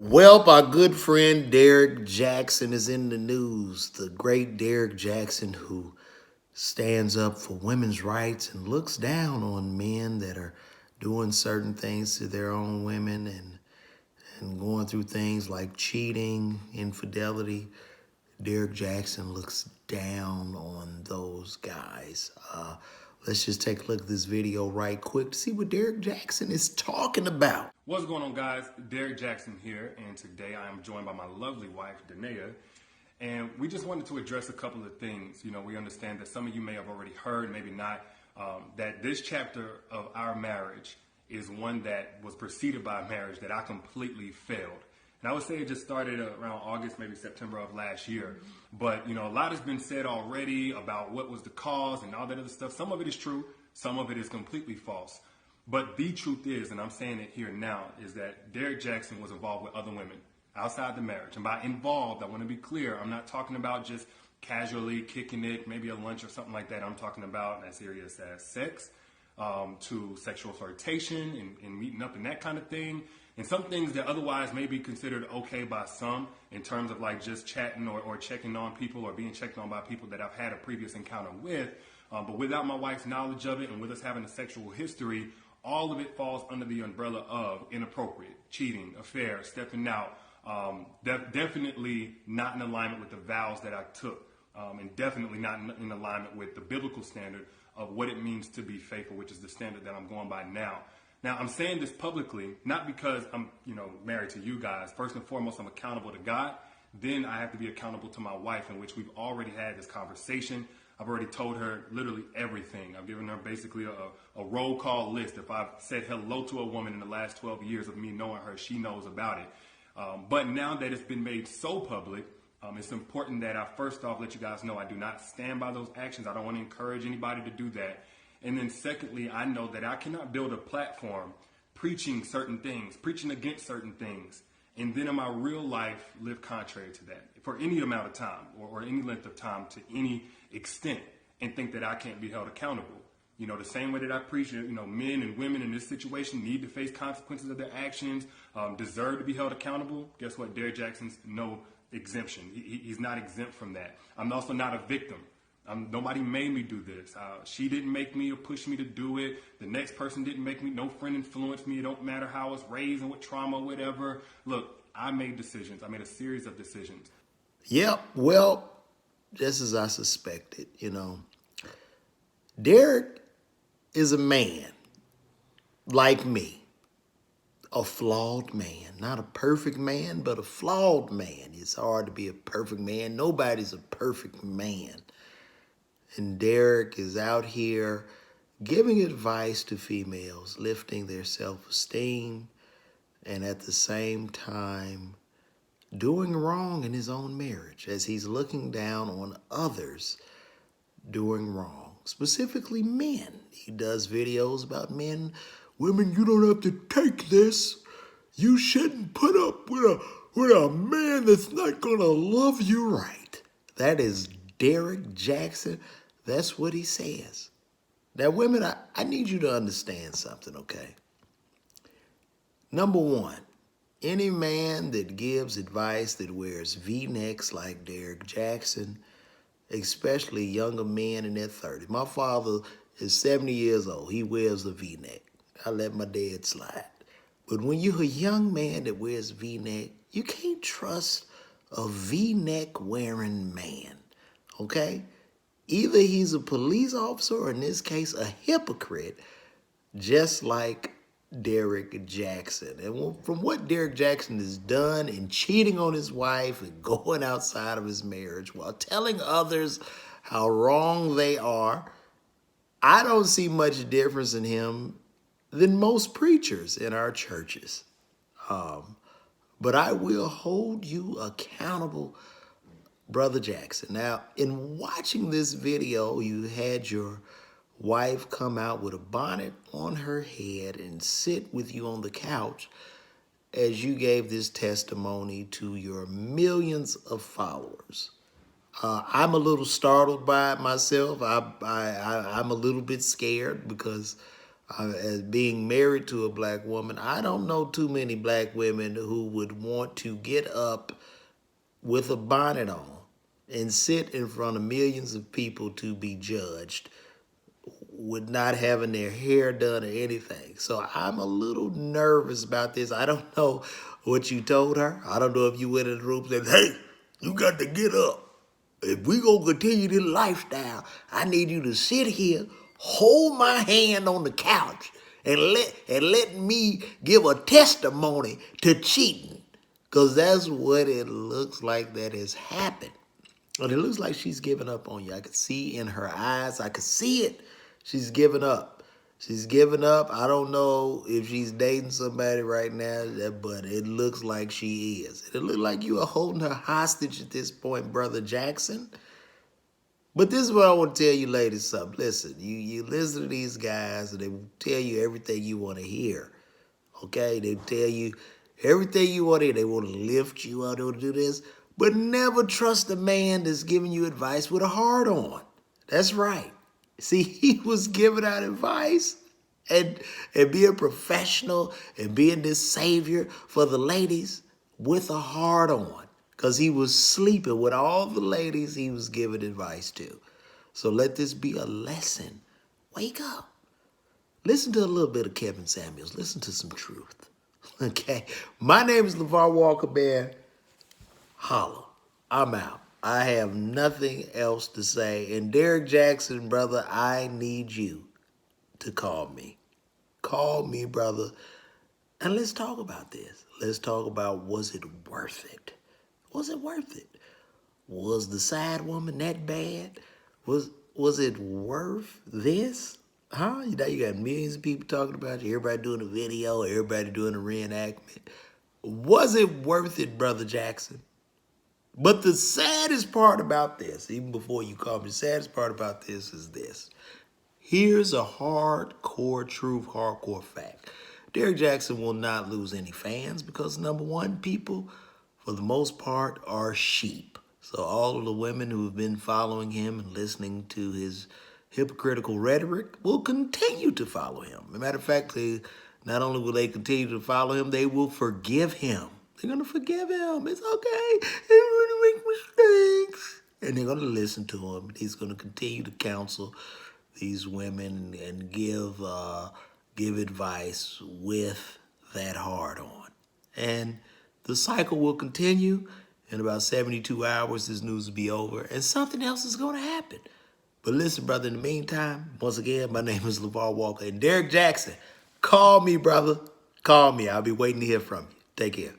Well, our good friend Derrick Jackson is in the news. The great Derrick Jackson, who stands up for women's rights and looks down on men that are doing certain things to their own women and going through things like cheating, infidelity. Derrick Jackson looks down on those guys. Let's just take a look at this video right quick to see what Derrick Jackson is talking about. What's going on, guys? Derrick Jackson here, and today I am joined by my lovely wife, Danae, and we just wanted to address a couple of things. You know, we understand that some of you may have already heard, maybe not, that this chapter of our marriage is one that was preceded by a marriage that I completely failed. And I would say it just started around August, maybe September of last year. But, you know, a lot has been said already about what was the cause and all that other stuff. Some of it is true. Some of it is completely false. But the truth is, and I'm saying it here now, is that Derrick Jackson was involved with other women outside the marriage. And by involved, I want to be clear, I'm not talking about just casually kicking it, maybe a lunch or something like that. I'm talking about as serious as sex, to sexual flirtation and meeting up and that kind of thing. And some things that otherwise may be considered okay by some in terms of like just chatting or checking on people or being checked on by people that I've had a previous encounter with. But without my wife's knowledge of it and with us having a sexual history, all of it falls under the umbrella of inappropriate, cheating, affair, stepping out, definitely not in alignment with the vows that I took, and definitely not in alignment with the biblical standard of what it means to be faithful, which is the standard that I'm going by now. Now, I'm saying this publicly, not because I'm, married to you guys. First and foremost, I'm accountable to God. Then I have to be accountable to my wife, in which we've already had this conversation. I've already told her literally everything. I've given her basically a roll call list. If I've said hello to a woman in the last 12 years of me knowing her, she knows about it. But now that it's been made so public, it's important that I first off let you guys know I do not stand by those actions. I don't want to encourage anybody to do that. And then secondly, I know that I cannot build a platform preaching certain things, preaching against certain things, and then in my real life live contrary to that for any amount of time or any length of time to any extent and think that I can't be held accountable. You know, the same way that I preach, men and women in this situation need to face consequences of their actions, deserve to be held accountable. Guess what? Derrick Jackson's no exemption. He's not exempt from that. I'm also not a victim. Nobody made me do this. She didn't make me or push me to do it. The next person didn't make me. No friend influenced me. It don't matter how I was raised and what trauma, whatever. Look, I made decisions. I made a series of decisions. Yep, well, just as I suspected, Derrick is a man like me, a flawed man. Not a perfect man, but a flawed man. It's hard to be a perfect man. Nobody's a perfect man. And Derrick is out here giving advice to females, lifting their self-esteem, and at the same time doing wrong in his own marriage as he's looking down on others doing wrong, specifically men. He does videos about men. Women, you don't have to take this. You shouldn't put up with a man that's not gonna love you right. That is Derrick Jackson. That's what he says. Now, women, I need you to understand something, okay? Number one, any man that gives advice that wears V-necks like Derrick Jackson, especially younger men in their 30s. My father is 70 years old. He wears a V-neck. I let my dad slide. But when you're a young man that wears V-neck, you can't trust a V-neck wearing man, okay? Either he's a police officer or in this case, a hypocrite, just like Derrick Jackson. And from what Derrick Jackson has done in cheating on his wife and going outside of his marriage while telling others how wrong they are, I don't see much difference in him than most preachers in our churches. But I will hold you accountable, Brother Jackson. Now, in watching this video, you had your wife come out with a bonnet on her head and sit with you on the couch as you gave this testimony to your millions of followers. I'm a little startled by it myself. I'm a little bit scared because As being married to a black woman, I don't know too many black women who would want to get up with a bonnet on and sit in front of millions of people to be judged with not having their hair done or anything. So I'm a little nervous about this. I don't know what you told her. I don't know if you went in the room and said, hey, you got to get up. If we gonna continue this lifestyle, I need you to sit here, hold my hand on the couch, and let me give a testimony to cheating. Cause that's what it looks like that has happened. And it looks like she's giving up on you. I could see in her eyes. I could see it. She's giving up. She's giving up. I don't know if she's dating somebody right now, but it looks like she is. It looks like you are holding her hostage at this point, Brother Jackson. But this is what I want to tell you ladies something. Listen, you listen to these guys and they will tell you everything you want to hear. Okay? They tell you everything you want to hear. They want to lift you up, they want to do this. But never trust a man that's giving you advice with a heart on. That's right. See, he was giving out advice and being professional and being this savior for the ladies with a heart on. Because he was sleeping with all the ladies he was giving advice to. So let this be a lesson. Wake up. Listen to a little bit of Kevin Samuels. Listen to some truth. Okay? My name is LeVar Walker Bear. Holla. I'm out. I have nothing else to say. And Derrick Jackson, brother, I need you to call me. Call me, brother, and let's talk about this. Let's talk about, was it worth it? Was it worth it? Was the side woman that bad? Was it worth this? Huh? You know, you got millions of people talking about you, everybody doing a video, everybody doing a reenactment. Was it worth it, Brother Jackson? But the saddest part about this, even before you call me, the saddest part about this is this. Here's a hardcore truth, hardcore fact. Derrick Jackson will not lose any fans because, number one, people, for the most part, are sheep. So all of the women who have been following him and listening to his hypocritical rhetoric will continue to follow him. As a matter of fact, not only will they continue to follow him, they will forgive him. They're going to forgive him. It's okay. They're going to make mistakes. And they're going to listen to him. He's going to continue to counsel these women and give advice with that heart on. And the cycle will continue. In about 72 hours, this news will be over, and something else is going to happen. But listen, brother, in the meantime, once again, my name is LeVar Walker. And Derrick Jackson, call me, brother. Call me. I'll be waiting to hear from you. Take care.